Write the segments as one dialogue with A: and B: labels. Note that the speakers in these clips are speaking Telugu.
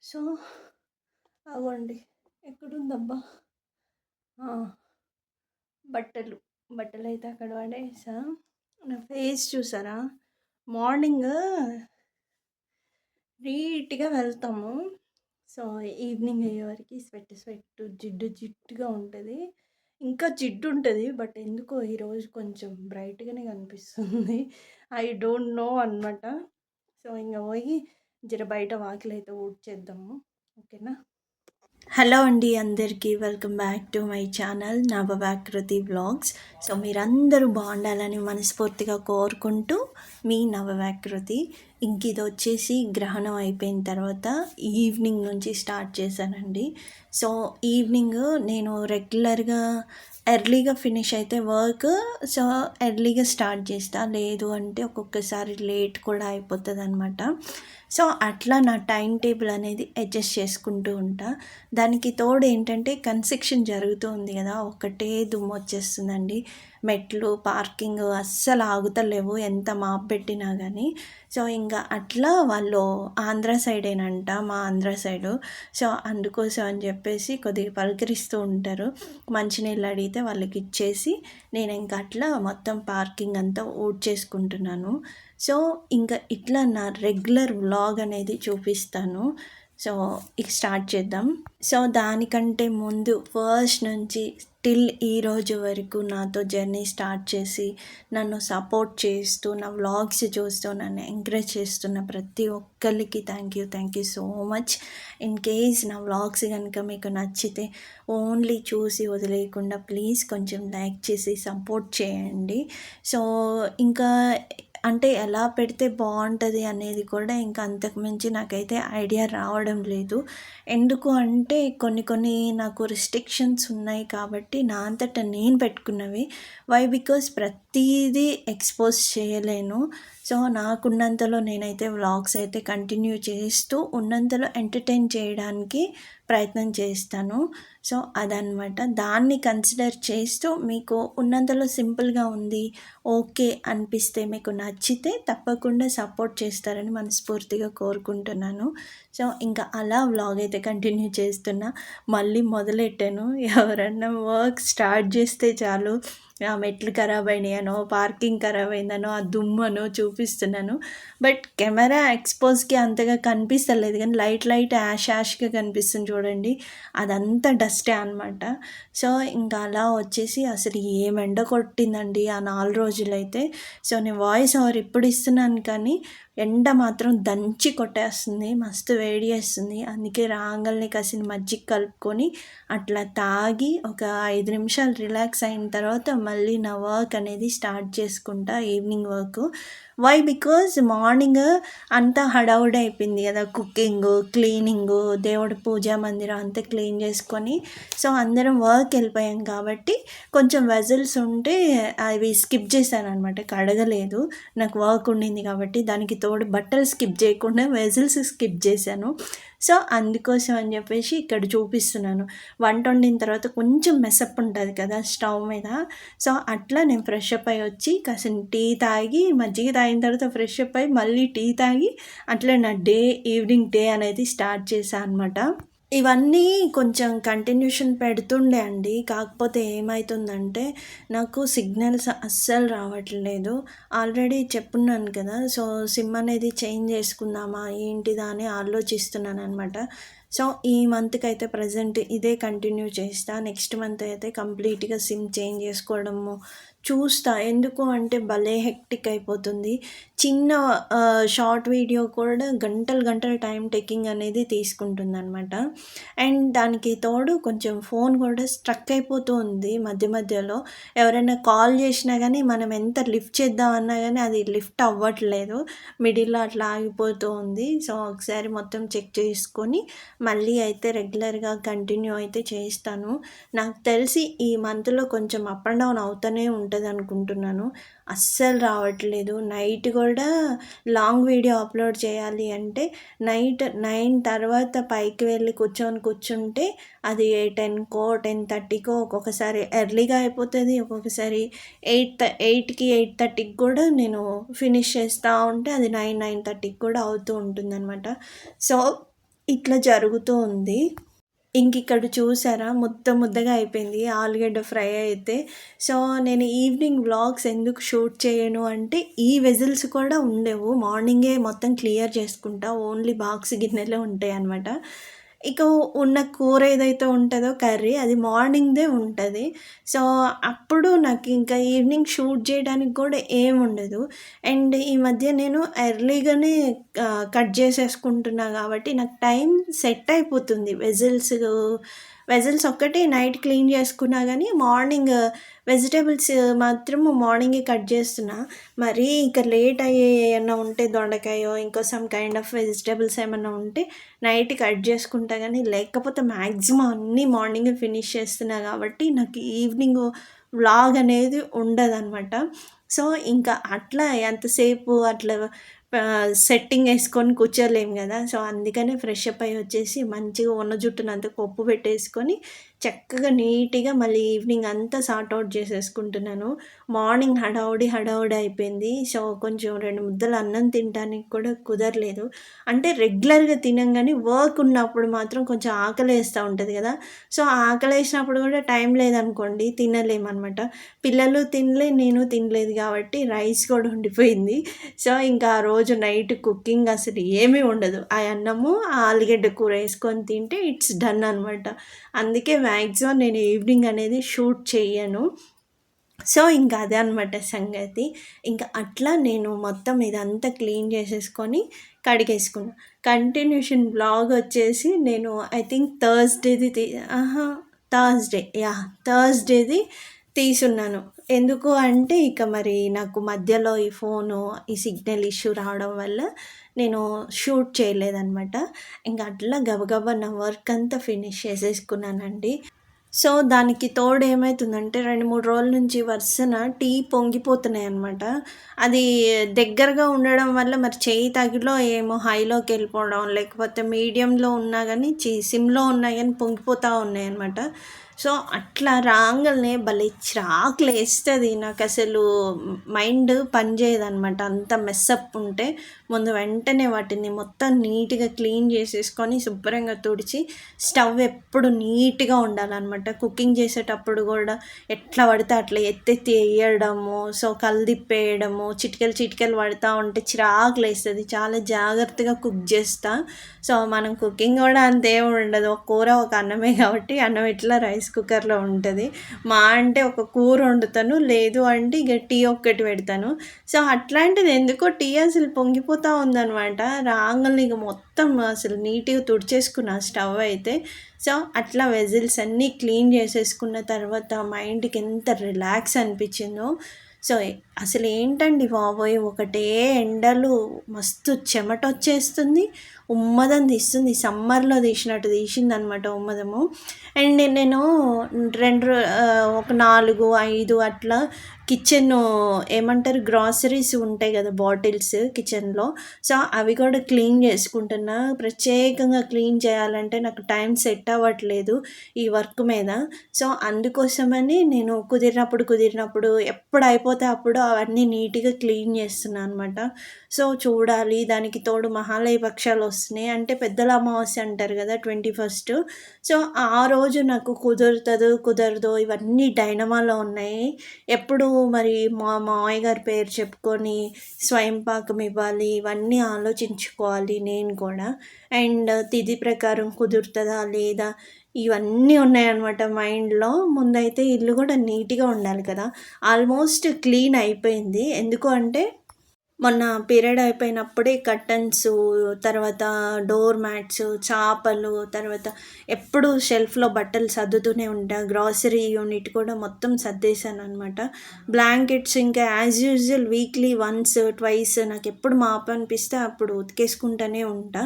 A: సో, అగోండి ఎక్కడుందబ్బా! ఆ! బట్టలు. బట్టలైతే అక్కడ పడేసా. నా ఫేస్ చూసారా? మార్నింగ్ నీట్‌గా వెళ్తాము. సో, ఈవినింగ్ అయ్యేవరకి జిడ్డు జిడ్డుగా ఉంటది. ఇంకా జిడ్డుంటది. బట్ ఎందుకో ఈరోజు కొంచెం బ్రైట్‌గానే కనిపిస్తుంది. ఐ డోంట్ నో అనమాట. సో, ఇంగ పోయి జర బయట వాకిలైతే ఊడ్చేద్దాము. ఓకేనా? హలో అండి అందరికీ welcome back to my channel నవవాకృతి vlogs. So మీరందరూ బాగుండాలని మనస్ఫూర్తిగా కోరుకుంటూ మీ నవవాకృతి. ఇంక ఇది వచ్చేసి గ్రహణం అయిపోయిన తర్వాత ఈవినింగ్ నుంచి స్టార్ట్ చేశానండి. సో ఈవినింగ్ నేను రెగ్యులర్గా ఎర్లీగా ఫినిష్ అయితే వర్క్, సో ఎర్లీగా స్టార్ట్ చేస్తా, లేదు అంటే ఒక్కొక్కసారి లేట్ కూడా అయిపోతుంది అనమాట. సో అట్లా నా టైం టేబుల్ అనేది అడ్జస్ట్ చేసుకుంటూ ఉంటా. దానికి తోడు ఏంటంటే కన్స్ట్రక్షన్ జరుగుతూ ఉంది కదా, ఒకటే దుమ్ము వచ్చేస్తుందండి. మెట్లు పార్కింగ్ అస్సలు ఆగుతలేవు ఎంత మాప్ పెట్టినా కానీ. సో ఇంకా అట్లా వాళ్ళు ఆంధ్ర సైడేనంట, మా ఆంధ్ర సైడు. సో అందుకోసం అని చెప్పేసి కొద్దిగా పలకరిస్తూ ఉంటారు. మంచినీళ్ళు అడిగితే వాళ్ళకి ఇచ్చేసి నేను ఇంకా అట్లా మొత్తం పార్కింగ్ అంతా ఊడ్చేసుకుంటున్నాను. సో ఇంకా ఇట్లా నా రెగ్యులర్ వ్లాగ్ అనేది చూపిస్తాను. సో ఇక స్టార్ట్ చేద్దాం. సో దానికంటే ముందు ఫస్ట్ నుంచి టిల్ ఈరోజు వరకు నాతో జర్నీ స్టార్ట్ చేసి నన్ను సపోర్ట్ చేస్తూ నా వ్లాగ్స్ చూస్తూ నన్ను ఎంకరేజ్ చేస్తున్న ప్రతి ఒక్కరికి thank you so much. In case నా వ్లాగ్స్ కనుక మీకు నచ్చితే ఓన్లీ చూసి వదిలేయకుండా ప్లీజ్ కొంచెం లైక్ చేసి సపోర్ట్ చేయండి. సో ఇంకా అంటే ఎలా పెడితే బాగుంటుంది అనేది కూడా ఇంకా అంతకుమించి నాకైతే ఐడియా రావడం లేదు. ఎందుకు అంటే కొన్ని నాకు రిస్ట్రిక్షన్స్ ఉన్నాయి కాబట్టి నా అంతటా నేను పెట్టుకున్నవి. వై బికాస్ ప్రతిదీ ఎక్స్పోజ్ చేయలేను. సో నాకున్నంతలో నేనైతే వ్లాగ్స్ అయితే కంటిన్యూ చేస్తూ ఉన్నంతలో ఎంటర్టైన్ చేయడానికి ప్రయత్నం చేస్తాను. సో అదనమాట, దాన్ని కన్సిడర్ చేస్తూ మీకు ఉన్నంతలో సింపుల్గా ఉంది ఓకే అనిపిస్తే, మీకు నచ్చితే తప్పకుండా సపోర్ట్ చేస్తారని మనస్ఫూర్తిగా కోరుకుంటున్నాను. సో ఇంకా అలా వ్లాగ్ అయితే కంటిన్యూ చేస్తున్నా. మళ్ళీ మొదలెట్టాను. ఎవరన్నా వర్క్ స్టార్ట్ చేస్తే చాలు ఆ మెట్లు ఖరాబ్ అయినాయనో, పార్కింగ్ ఖరాబ్ అయిందనో, ఆ దుమ్మనో చూపిస్తున్నాను. బట్ కెమెరా ఎక్స్పోజ్కి అంతగా కనిపిస్తలేదు కానీ లైట్ యాష్గా కనిపిస్తుంది చూడండి, అదంతా డస్టే అనమాట. సో ఇంకా అలా వచ్చేసి అసలు ఏం ఎండ కొట్టిందండి ఆ 4 రోజులైతే. సో నేను వాయిస్ ఓవర్ ఇప్పుడు ఇస్తున్నాను కానీ ఎండ మాత్రం దంచి కొట్టేస్తుంది, మస్తు వేడి చేస్తుంది. అందుకే రాగాల్ని కాసిన మజ్జిగ కలుపుకొని అట్లా తాగి ఒక 5 నిమిషాలు రిలాక్స్ అయిన తర్వాత మళ్ళీ నా వర్క్ అనేది స్టార్ట్ చేసుకుంటా, evening work. Why because morning అంతా హడావుడి అయిపోయింది కదా, కుకింగు, క్లీనింగు, దేవుడి పూజా మందిరం అంతా క్లీన్ చేసుకొని సో అందరం వర్క్ వెళ్ళిపోయాం కాబట్టి కొంచెం వెజల్స్ ఉంటే అవి స్కిప్ చేశాను అనమాట, కడగలేదు. నాకు వర్క్ ఉండింది కాబట్టి దానికి తోడు బట్టలు స్కిప్ చేయకుండా వెజల్స్ స్కిప్ చేశాను. సో అందుకోసం అని చెప్పేసి ఇక్కడ చూపిస్తున్నాను. వంట వండిన తర్వాత కొంచెం మెసప్ ఉంటుంది కదా స్టవ్ మీద. సో అట్లా నేను ఫ్రెష్ అప్ అయ్యి వచ్చి కాసిన టీ తాగి, మజ్జిగ తాగిన తర్వాత ఫ్రెష్ అప్ అయ్యి మళ్ళీ టీ తాగి అట్లా నా ఈవినింగ్ డే అనేది స్టార్ట్ చేశాను అనమాట. ఇవన్నీ కొంచెం కంటిన్యూషన్ పెడుతుండే అండి. కాకపోతే ఏమవుతుందంటే నాకు సిగ్నల్స్ అస్సలు రావట్లేదు. ఆల్రెడీ చెప్పున్నాను కదా, సో సిమ్ అనేది చేంజ్ చేసుకుందామా ఏంటిదా అని ఆలోచిస్తున్నాను అనమాట. సో ఈ మంత్కి అయితే ప్రజెంట్ ఇదే కంటిన్యూ చేస్తా. నెక్స్ట్ మంత్ అయితే కంప్లీట్గా సిమ్ చేంజ్ చేసుకోవడము చూస్తా. ఎందుకు అంటే భలే హెక్టిక్ అయిపోతుంది. చిన్న షార్ట్ వీడియో కూడా గంటలు టైం టేకింగ్ అనేది తీసుకుంటుందనమాట. అండ్ దానికి తోడు కొంచెం ఫోన్ కూడా స్ట్రక్ అయిపోతూ ఉంది మధ్య మధ్యలో. ఎవరైనా కాల్ చేసినా కానీ మనం ఎంత లిఫ్ట్ చేద్దామన్నా కానీ అది లిఫ్ట్ అవ్వట్లేదు, మిడిల్లో అట్లా ఆగిపోతూ ఉంది. సో ఒకసారి మొత్తం చెక్ చేసుకొని మళ్ళీ అయితే రెగ్యులర్గా కంటిన్యూ అయితే చేస్తాను. నాకు తెలిసి ఈ మంత్లో కొంచెం అప్ అండ్ డౌన్ అవుతూనే ఉంటుంది అనుకుంటున్నాను. అస్సలు రావట్లేదు. నైట్ కూడా లాంగ్ వీడియో అప్లోడ్ చేయాలి అంటే నైట్ 9 తర్వాత పైకి వెళ్ళి కూర్చుంటే అది 10కో 10:30కో, ఒక్కొక్కసారి ఎర్లీగా అయిపోతుంది, ఒక్కొక్కసారి 8కి 8:30కి కూడా నేను ఫినిష్ చేస్తూ ఉంటే అది 9:30కి కూడా అవుతూ ఉంటుందన్నమాట. సో ఇట్లా జరుగుతూ ఉంది. ఇంకిక్కడ చూసారా ముద్దగా అయిపోయింది ఆలుగడ్డ ఫ్రై అయితే. సో, నేను ఈవినింగ్ వ్లాగ్స్ ఎందుకు షూట్ చేయను అంటే, ఈ వెజిల్స్ కూడా ఉండేవు. మార్నింగే మొత్తం క్లియర్ చేసుకుంటా. ఓన్లీ బాక్స్ గిన్నెలే ఉంటాయనమాట. ఇక ఉన్న కూర ఏదైతే ఉంటదో కర్రీ అది మార్నింగ్‌దే ఉంటది. సో, అప్పుడు నాకింకా ఈవినింగ్ షూట్ జేయడానికి కూడా ఏముండదు. అండ్ ఈ మధ్య నేను ఎర్లీగానే కట్ జేసేసుకుంటున్నా గాబట్టి నాకు టైం సెట్ అయిపోతుంది. వెజిల్స్ ఒక్కటి నైట్ క్లీన్ చేసుకున్నా గానీ, మార్నింగ్ వెజిటబుల్స్ మాత్రం మార్నింగే కట్ జేస్తున్నా. మరీ ఇక లేట్ అయ్యేయి ఏయన్నా ఉంటే దొండకాయో, ఇంకో సమ్ కైండ్ ఆఫ్ వెజిటబుల్స్ ఏమన్నా ఉంటే నైట్ కట్ జేసుకుంటా గానీ, లేకపోతే మ్యాక్సిమం అన్నీ మార్నింగే ఫినిష్ చేస్తున్నా గాబట్టి, నాకు ఈవినింగ్ వ్లాగ్ అనేది ఉండదనమాట. సో, ఇంకా అట్లా ఎంతసేపు అట్లా సెట్టింగ్ యేసుకొని కూర్చోలేము గదా! సో, అందుకనే ఫ్రెష్ అప్ అయ్యి వచ్చేసి మంచిగా ఉన్న జుట్టునంతా కొప్పు పెట్టేసుకొని, చక్కగా నీట్‌గా మళ్ళీ ఈవినింగ్ అంతా సార్ట్ ఔట్ చేసేసుకుంటున్నాను. మార్నింగ్ హడావుడి అయిపోయింది. సో, కొంచెం 2 ముద్దలు అన్నం తినటానికి కూడా కుదరలేదు. అంటే రెగ్యులర్‌గా తినం గానీ, వర్క్ ఉన్నప్పుడు మాత్రం కొంచెం ఆకలేస్తా ఉంటది గదా! సో, ఆకలేసినప్పుడు కూడా టైం లేదనుకోండి తినలేమనమాట. పిల్లలు తినలే, నేను తినలేదు గాబట్టి రైస్ కూడా ఉండిపోయింది. సో, ఇంకా ఆ రోజు నైట్ కుకింగ్ అసలు ఏమీ ఉండదు. ఆ అన్నము, ఆ ఆలుగడ్డ కూర యేసుకొని తింటే ఇట్స్ డన్ అనమాట. అందుకే మ్యాక్సిమం నేను ఈవినింగ్ అనేది షూట్ చెయ్యను. సో, ఇంక అదే అనమాట సంగతి. ఇంక అట్లా నేను మొత్తం ఇదంతా క్లీన్ చేసేసుకొని కడిగేసుకున్నా. కంటిన్యూషన్ వ్లాగొచ్చేసి నేను ఐ థింక్ థర్స్‌డేది థర్స్‌డేది తీసున్నాను. ఎందుకు అంటే ఇక మరి నాకు మధ్యలో ఈ ఫోను, ఈ సిగ్నల్ ఇష్యూ రావడం వల్ల నేను షూట్ చేయలేదనమాట. ఇంక అట్లా గబగబా నా వర్క్ అంతా ఫినిష్ చేసేసుకున్నానండి. సో, దానికి తోడు ఏమైతుందంటే 2, 3 రోజుల నుంచి వరుసన టీ పొంగిపోతున్నాయనమాట. అది దగ్గరగా ఉండడం వల్ల మరి చెయ్యి తగిలో ఏమో హైలోకెళ్ళిపోవడం, లేకపోతే మీడియంలో ఉన్నా గానీ సిమ్‌లో ఉన్నా గానీ పొంగిపోతా ఉన్నాయనమాట. సో, అట్లా రాంగాల్నే భలే చిరాకులేస్తది. నాకసలు మైండ్ పని చేయదనమాట. అంత మెస్సప్ ఉంటే ముందు వెంటనే వాటిని మొత్తం నీట్‌గా క్లీన్ చేసేసుకొని, శుభ్రంగా తుడిచి, స్టవ్ ఎప్పుడు నీట్‌గా ఉండాలనమాట. కుకింగ్ చేసేటప్పుడు గూడా ఎట్లా పడితే అట్లా ఎత్తెత్తి ఎయ్యడము, సో, కలదిప్పేయడము, చిటికెలు పడతా ఉంటే చిరాకులేస్తది. చాలా జాగ్రత్తగా కుక్ చేస్తా. సో, మనం కుకింగ్ గూడా అంతేం ఉండదు. ఒక కూర, ఒక అన్నమే కాబట్టి అన్నం ఎట్లా రైస్ కుక్కర్‌లో ఉంటది. అంటే ఒక కూర వండుతాను. లేదు అంటే ఇగ టీ ఒక్కటి పెడతాను. సో, అట్లాంటిది ఎందుకో టీ అసలు పొంగిపోతా ఉందనమాట. రాంగాల్నే ఇగ మొత్తం అసలు నీట్‌గా తుడిచేసుకున్నా స్టవ్ అయితే. సో, అట్లా వెజిల్స్ అన్నీ క్లీన్ చేసేసుకున్న తర్వాత మైండ్‌కి ఎంత రిలాక్స్ అనిపించిందో. సో, అసలేంటండి బాబోయ్! ఒకటే ఎండలు, మస్తు చెమటొచ్చేస్తుంది. ఉమ్మదం తీస్తుంది. సమ్మర్‌లో తీసినట్టు తీసిందనమాట ఉమ్మదము. అండ్ నేను ఒక 4, 5 అట్లా కిచెను ఏమంటారు గ్రాసరీస్ ఉంటాయి కదా! బాటిల్స్ కిచెన్‌లో. సో, అవి కూడా క్లీన్ చేసుకుంటున్నా. ప్రత్యేకంగా క్లీన్ చేయాలంటే నాకు టైం సెట్ అవ్వట్లేదు ఈ వర్క్ మీద. సో, అందుకోసమని నేను కుదిరినప్పుడు ఎప్పుడు అయిపోతే అప్పుడు అవన్నీ నీట్‌గా క్లీన్ చేస్తున్నా అనమాట. సో, చూడాలి దానికి తోడు మహాలయ పక్షాలు వస్తున్నాయి. అంటే పెద్దల అమావాస్య అంటారు కదా! 21. సో, ఆ రోజు నాకు కుదరదో ఇవన్నీ డైనమాలో ఉన్నాయి. ఎప్పుడు మరి మా మావయ్య గారి పేరు చెప్పుకొని స్వయం పాకం ఇవ్వాలి, ఇవన్నీ ఆలోచించుకోవాలి నేను కూడా. అండ్ తిథి ప్రకారం కుదురుతదా లేదా ఇవన్నీ ఉన్నాయన్నమాట మైండ్‌లో. ముందైతే ఇల్లు కూడా నీట్‌గా ఉండాలి కదా! ఆల్మోస్ట్ క్లీన్ అయిపోయింది. ఎందుకు అంటే మొన్న పీరియడ్ అయిపోయినప్పుడే కర్టన్సు, తర్వాత డోర్ మ్యాట్స్, చాపలు, తర్వాత ఎప్పుడు షెల్ఫ్‌లో బట్టలు సర్దుతూనే ఉంటా. గ్రాసరీ యూనిట్ కూడా మొత్తం సర్దేశాననమాట. బ్లాంకెట్స్ ఇంకా as usual weekly once, twice నాకెప్పుడు మాపనిపిస్తే అప్పుడు ఉతికేసుకుంటూనే ఉంటా.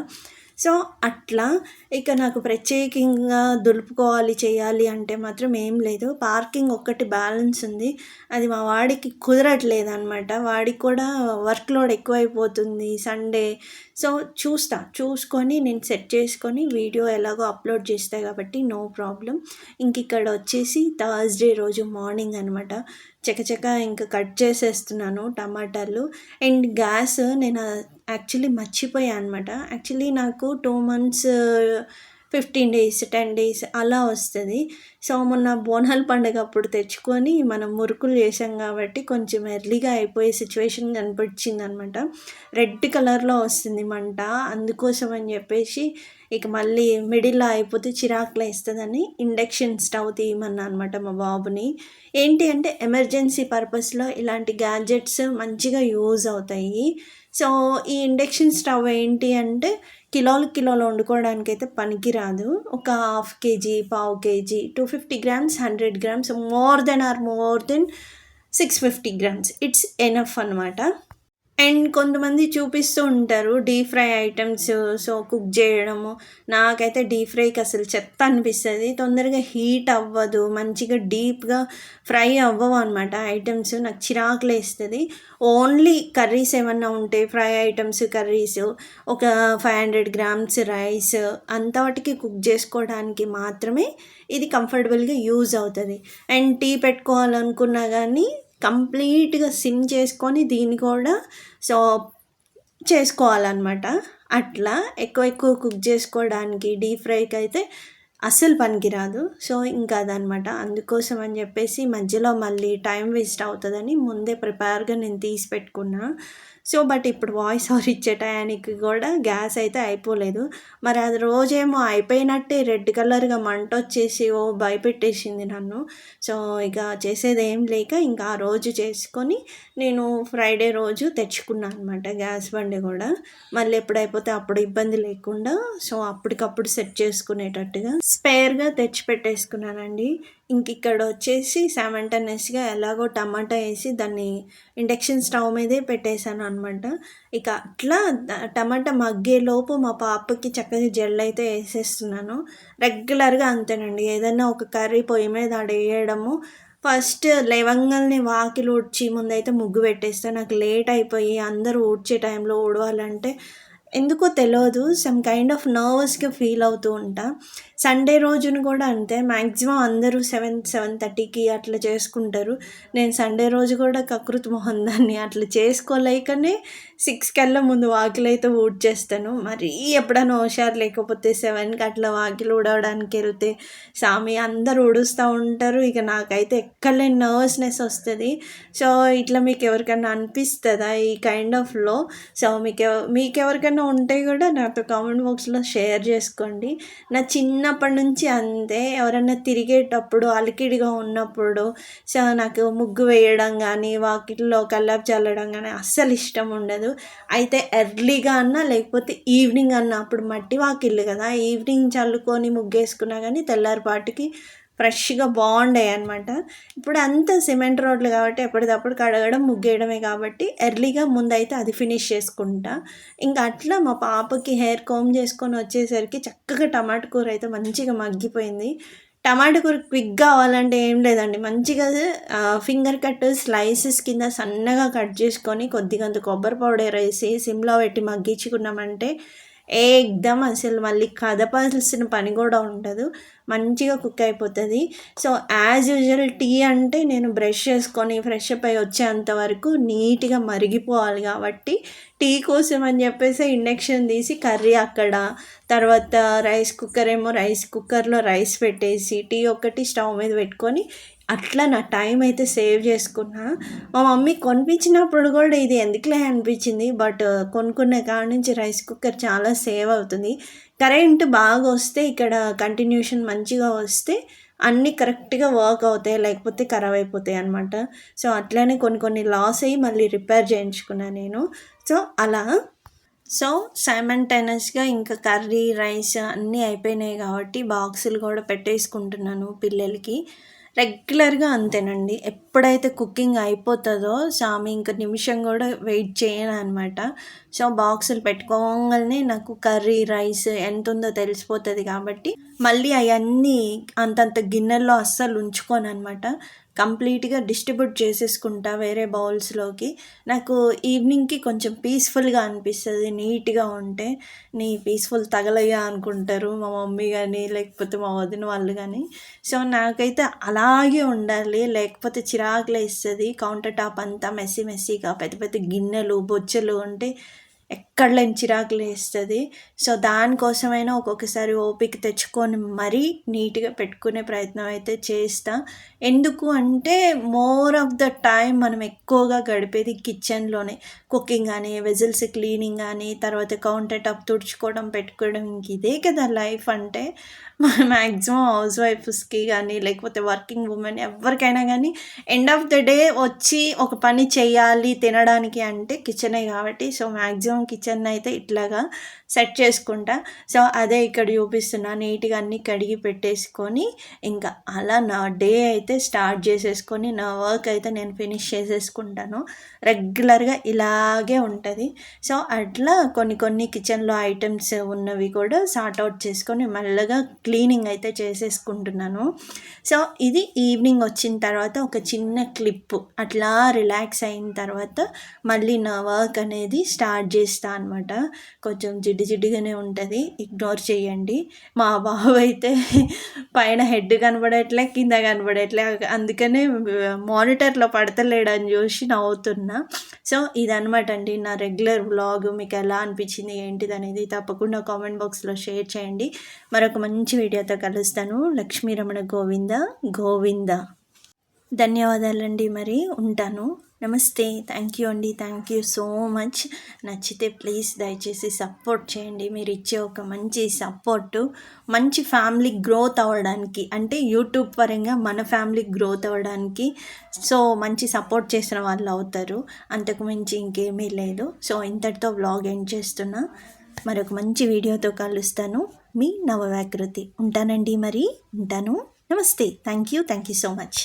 A: సో, అట్లా ఇక నాకు ప్రత్యేకంగా దులుపుకోవాలి, చేయాలి అంటే మాత్రం ఏం లేదు. పార్కింగ్ ఒక్కటి బ్యాలెన్స్ ఉంది. అది మా వాడికి కుదరట్లేదనమాట. వాడికి కూడా వర్క్ లోడ్ ఎక్కువైపోతుంది సండే. సో, చూసుకొని నేను సెట్ చేసుకొని వీడియో ఎలాగో అప్లోడ్ చేస్తా కాబట్టి నో ప్రాబ్లమ్. ఇంకిక్కడ వచ్చేసి థర్స్‌డే రోజు మార్నింగ్ అనమాట. చకచకా ఇంక కట్ చేసేస్తున్నాను టమాటాలు. అండ్ గ్యాస్ నేను యాక్చువల్లీ మర్చిపోయా అనమాట. యాక్చువల్లీ నాకు 2 మంత్స్ 15 డేస్, 10 డేస్ అలా వస్తది. సో, మొన్న బోనాల పండుగ అప్పుడు తెచ్చుకొని మనం మురుకులు చేశాం కాబట్టి కొంచెం ఎర్లీగా అయిపోయే సిచ్యువేషన్ కనిపించిందనమాట. రెడ్ కలర్‌లో వస్తుంది మంట. అందుకోసం అని చెప్పేసి ఇక మళ్ళీ మిడిల్‌లో అయిపోతే చిరాకులేస్తదని ఇండక్షన్ స్టవ్ తీయమన్నా అనమాట మా బాబుని. ఏంటి అంటే ఎమర్జెన్సీ పర్పస్‌లో ఇలాంటి గ్యాడ్జెట్స్ మంచిగా యూజ్ అవుతాయి. సో, ఈ ఇండక్షన్ స్టవ్ ఏంటి అంటే కిలోలు వండుకోవడానికైతే పనికిరాదు. ఒక హాఫ్ కేజీ, పావు KG, 250 grams, 100 grams more than 650 grams it's enough అనమాట. అండ్ కొంతమంది చూపిస్తూ ఉంటారు deep fry items. So, cook చేయడము. నాకైతే డీప్ ఫ్రైకి అసలు చెత్త అనిపిస్తది. తొందరగా హీట్ అవ్వదు. మంచిగా డీప్‌గా ఫ్రై అవ్వవనమాట ఐటమ్స్. నాకు చిరాకులేస్తది. ఓన్లీ కర్రీస్ ఏమన్నా ఉంటే ఫ్రై ఐటమ్స్, కర్రీస్ ఒక 500 గ్రామ్స్ రైస్ అంతవటికి కుక్ చేసుకోవడానికి మాత్రమే ఇది కంఫర్టబుల్‌గా యూజ్ అవుతది. అండ్ టీ పెట్టుకోవాలనుకున్నా గానీ కంప్లీట్‌గా సిమ్ చేసుకొని దీన్ని కూడా సో, చేసుకోవాలనమాట. అట్లా ఎక్కువ కుక్ చేసుకోవడానికి డీప్ ఫ్రైకైతే అస్సలు పనికిరాదు. సో, ఇంకా అదనమాట. అందుకోసం అని చెప్పేసి మధ్యలో మళ్ళీ టైం వేస్ట్ అవుతదని ముందే ప్రిపేర్‌గా నేను తీసి పెట్టుకున్నా. సో, బట్ ఇప్పుడు వాయిస్ ఓవర్ ఇచ్చే టయానికి కూడా గ్యాస్ అయితే అయిపోలేదు. మరి అది రోజేమో అయిపోయినట్టే రెడ్ కలర్‌గా మంటొచ్చేసి భయపెట్టేసింది నన్ను. సో, ఇక చేసేదేం లేక ఇంకా ఆ రోజు చేసుకొని నేను ఫ్రైడే రోజు తెచ్చుకున్నా అనమాట గ్యాస్ బండి కూడా. మళ్ళీ ఎప్పుడైపోతే అప్పుడు ఇబ్బంది లేకుండా సో, అప్పటికప్పుడు సెట్ చేసుకునేటట్టుగా స్పేర్‌గా తెచ్చిపెట్టేసుకున్నానండి. ఇక్కడ వచ్చేసి సైమల్టేనియస్‌గా ఎలాగో టమాటా వేసి దాన్ని ఇండక్షన్ స్టవ్ మీదే పెట్టేశాను అనమాట. ఇక అట్లా టమాటా మగ్గేలోపు మా పాపకి చక్కగా జెల్లయితే వేసేస్తున్నాను. రెగ్యులర్‌గా అంతేనండి. ఏదైనా ఒక కర్రీ పొయ్యి మీద ఆడేయడము, ఫస్ట్ లేవంగాల్నే వాకిలి ఊడ్చి ముందైతే ముగ్గు పెట్టేస్తా. నాకు లేట్ అయిపోయి అందరూ ఊడ్చే టైంలో ఊడవాలంటే ఎందుకో తెలవదు. సమ్ కైండ్ ఆఫ్ నర్వస్‌గా ఫీల్ అవుతూ ఉంటా. సండే రోజున కూడా అంతే. మ్యాక్సిమం అందరూ 7:30కి అట్లా చేసుకుంటారు. నేను సండే రోజు కూడా కకృతి మొహం దాన్ని. అట్లా చేసుకోలేకనే 6 కల్లా ముందు వాకిలైతే ఊడ్చేస్తాను. మరీ ఎప్పుడైనా హుషారు లేకపోతే 7కి అట్లా వాకిలి ఊడవడానికెళ్తే సామి అందరూ ఊడుస్తూ ఉంటారు. ఇక నాకైతే ఎక్కడలేని నర్వస్‌నెస్ వస్తది. సో, ఇట్లా మీకెవరికన్నా అనిపిస్తదా ఈ కైండ్ ఆఫ్‌లో? సో, మీకెవరికైనా ఉంటే కూడా నాతో కామెంట్ బాక్స్‌లో షేర్ చేసుకోండి. నా చిన్నప్పటి నుంచి అంతే. ఎవరన్నా తిరిగేటప్పుడు అలికిడిగా ఉన్నప్పుడు సో, నాకు ముగ్గు వేయడం కానీ, వాకిట్లో కల్లాపు చల్లడం కానీ అస్సలు ఇష్టం ఉండదు. అయితే ఎర్లీగా అన్నా లేకపోతే ఈవినింగ్ అన్నా అప్పుడు మట్టి వాకిళ్ళు కదా! ఈవినింగ్ చల్లుకొని ముగ్గేసుకున్నా కానీ తెల్లారిపాటికి ఫ్రెష్‌గా బాగుండేయన్నమాట. ఇప్పుడు అంతా సిమెంట్ రోడ్లు కాబట్టి ఎప్పటిదప్పుడు కడగడం, ముగ్గేయడమే కాబట్టి ఎర్లీగా ముందైతే అది ఫినిష్ చేసుకుంటా. ఇంకా అట్లా మా పాపకి హెయిర్ కోంబ్ చేసుకొని వచ్చేసరికి చక్కగా టమాటా కూర అయితే మంచిగా మగ్గిపోయింది. టమాటా కూర క్విక్‌గా అవ్వాలంటే ఏం లేదండి. మంచిగా ఫింగర్ కట్ స్లైసెస్ కింద సన్నగా కట్ చేసుకొని కొద్దిగంత కొబ్బరి పౌడర్ ఏసి సిమ్‌లో పెట్టి మగ్గించుకున్నామంటే ఏక్దమ్ అసలు మళ్ళీ కదపాల్సిన పని కూడా ఉండదు. మంచిగా కుక్ అయిపోతది. సో, యాజ్ యూజువల్ టీ అంటే నేను బ్రష్ చేసుకొని ఫ్రెష్ అప్ అయ్యి వచ్చేంత వరకు నీట్‌గా మరిగిపోవాలి కాబట్టి టీ కోసం అని చెప్పేసి ఇండక్షన్ తీసి కర్రీ అక్కడ, తర్వాత రైస్ కుక్కర్‌లో రైస్ పెట్టేసి టీ ఒక్కటి స్టవ్ మీద పెట్టుకొని అట్లా నా టైం అయితే సేవ్ చేసుకున్నా. మా మమ్మీ కొనిపించినప్పుడు కూడా ఇది ఎందుకులే అనిపించింది. బట్ కొనుక్కున్న కాడ నుంచి రైస్ కుక్కర్ చాలా సేవ్ అవుతుంది. కరెంట్ బాగా వస్తే ఇక్కడ కంటిన్యూషన్ మంచిగా వస్తే అన్నీ కరెక్ట్‌గా వర్క్ అవుతాయి. లేకపోతే ఖరాబ్ అయిపోతాయి అనమాట. సో, అట్లనే కొన్ని లాస్ అయ్యి మళ్ళీ రిపేర్ చేయించుకున్నా నేను. సో, అలా సో, సైమల్టేనియస్‌గా ఇంకా కర్రీ, రైస్ అన్నీ అయిపోయినాయి కాబట్టి బాక్సులు కూడా పెట్టేసుకుంటున్నాను పిల్లలకి. రెగ్యులర్‌గా అంతేనండి. ఎప్పుడైతే కుకింగ్ అయిపోతదో సామి ఇంక నిమిషం కూడా వెయిట్ చేయననమాట. సో, బాక్సులు పెట్టుకోంగాల్నే నాకు కర్రీ, రైస్ ఎంతుందో తెలిసిపోతది కాబట్టి మళ్ళీ అయన్నీ అంతంత గిన్నెల్లో అస్సలు ఉంచుకోననమాట. కంప్లీట్‌గా డిస్ట్రిబ్యూట్ చేసేసుకుంటా వేరే బౌల్స్‌లోకి. నాకు ఈవినింగ్‌కి కొంచెం పీస్‌ఫుల్‌గా అనిపిస్తది నీట్‌గా ఉంటే. నీ పీస్‌ఫుల్ తగలయ్యా అనుకుంటారు మా మమ్మీ గానీ, లేకపోతే మా వదిన వాళ్ళు గానీ. సో, నాకైతే అలాగే ఉండాలి. లేకపోతే చిరాకులేస్తది. కౌంటర్ టాప్ అంతా మెస్సీగా పెద్ద పెద్ద గిన్నెలు, బొచ్చెలు ఉంటే ఎక్కడ లేని చిరాకులేస్తది. సో, దానికోసమైనా ఒక్కొక్కసారి ఓపిక తెచ్చుకొని మరీ నీట్‌గా పెట్టుకునే ప్రయత్నం అయితే చేస్తా. ఎందుకు అంటే మోర్ ఆఫ్ ద టైమ్ మనం ఎక్కువగా గడిపేది కిచెన్‌లోనే. కుకింగ్ అని, వెజిల్స్ క్లీనింగ్ అని, తర్వాత కౌంటర్ టాప్ తుడుచుకోవడం, పెట్టుకోవడం ఇంక ఇదే కదా లైఫ్ అంటే. మ్యాక్సిమం హౌస్ వైఫ్స్‌కి గానీ, లేకపోతే వర్కింగ్ వుమెన్ ఎవ్వరికైనా గానీ ఎండ్ ఆఫ్ ద డే వచ్చి ఒక పని చేయాలి తినడానికి అంటే కిచెనే కాబట్టి సో మ్యాక్సిమం కిచెన్ అయితే ఇట్లాగా సెట్ చేసుకుంటా. సో అదే ఇక్కడ చూపిస్తున్నా నీట్‌గా అన్నీ కడిగి పెట్టేసుకొని ఇంకా అలా నా డే అయితే స్టార్ట్ చేసేసుకొని నా వర్క్ అయితే నేను ఫినిష్ చేసేసుకుంటాను. రెగ్యులర్‌గా ఇలాగే ఉంటది. సో అట్లా కొన్ని కిచెన్‌లో ఐటెమ్స్ ఉన్నవి కూడా సార్ట్ ఔట్ చేసుకొని మెల్లగా క్లీనింగ్ అయితే చేసేసుకుంటున్నాను. సో ఇది ఈవినింగ్ వచ్చిన తర్వాత ఒక చిన్న క్లిప్పు. అట్లా రిలాక్స్ అయిన తర్వాత మళ్ళీ నా వర్క్ అనేది స్టార్ట్ చేస్తా అనమాట. కొంచెం జిడ్డుగానే ఉంటది. ఇగ్నోర్ చేయండి. మా బాబు అయితే పైన హెడ్ కనపడట్లే, కింద కనపడట్లే. అందుకనే మానిటర్‌లో పడతలేడని చూసి నవ్వుతున్నా. సో ఇదనమాట అండి నా రెగ్యులర్ వ్లాగ్. మీకు ఎలా అనిపించింది ఏంటిదనేది తప్పకుండా కామెంట్ బాక్స్‌లో షేర్ చేయండి. మరొక మంచి వీడియోతో కలుస్తాను. లక్ష్మీ రమణ గోవింద గోవింద. ధన్యవాదాలండి. మరి ఉంటాను. నమస్తే. థ్యాంక్ యూ అండి. Thank you so much. నచ్చితే ప్లీజ్ దయచేసి సపోర్ట్ చేయండి. మీరు ఇచ్చే ఒక మంచి సపోర్టు మంచి ఫ్యామిలీ గ్రోత్ అవ్వడానికి, అంటే యూట్యూబ్ పరంగా మన ఫ్యామిలీ గ్రోత్ అవ్వడానికి సో మంచి సపోర్ట్ చేసిన వాళ్ళు అవుతారు. అంతకు మించి ఇంకేమీ లేదు. సో ఇంతటితో వ్లాగ్ ఎండ్ చేస్తున్నా. మరొక మంచి వీడియోతో కలుస్తాను. మీ నవవ్యాకృతి. ఉంటానండి. మరి ఉంటాను. నమస్తే. Thank you so much.